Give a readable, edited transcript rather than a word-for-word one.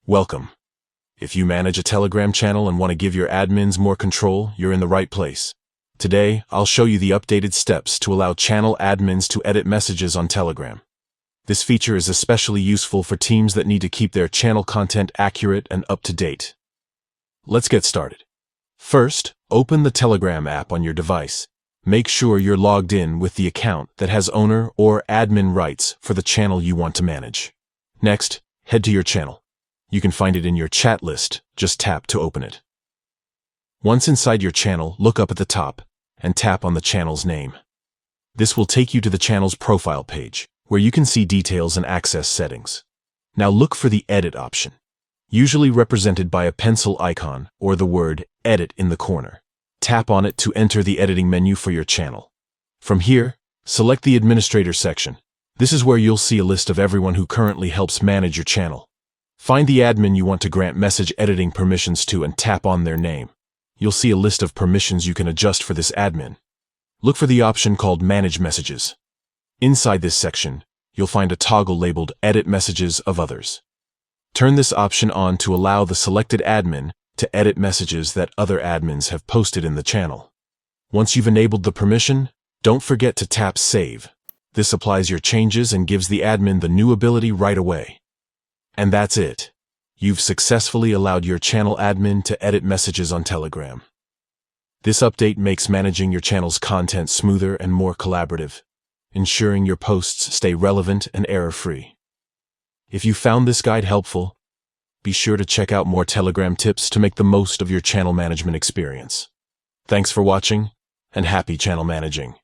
Welcome. If you manage a Telegram channel and want to give your admins more control, you're in the right place. Today, I'll show you the updated steps to allow channel admins to edit messages on Telegram. This feature is especially useful for teams that need to keep their channel content accurate and up to date. Let's get started. First, open the Telegram app on your device. Make sure you're logged in with the account that has owner or admin rights for the channel you want to manage. Next, head to your channel. You can find it in your chat list. Just tap to open it. Once inside your channel, look up at the top and tap on the channel's name. This will take you to the channel's profile page, where you can see details and access settings. Now look for the Edit option, usually represented by a pencil icon or the word Edit in the corner. Tap on it to enter the editing menu for your channel. From here, select the Administrator section. This is where you'll see a list of everyone who currently helps manage your channel. Find the admin you want to grant message editing permissions to and tap on their name. You'll see a list of permissions you can adjust for this admin. Look for the option called Manage Messages. Inside this section, you'll find a toggle labeled Edit Messages of Others. Turn this option on to allow the selected admin to edit messages that other admins have posted in the channel. Once you've enabled the permission, don't forget to tap Save. This applies your changes and gives the admin the new ability right away. And that's it. You've successfully allowed your channel admin to edit messages on Telegram. This update makes managing your channel's content smoother and more collaborative, ensuring your posts stay relevant and error-free. If you found this guide helpful, be sure to check out more Telegram tips to make the most of your channel management experience. Thanks for watching, and happy channel managing.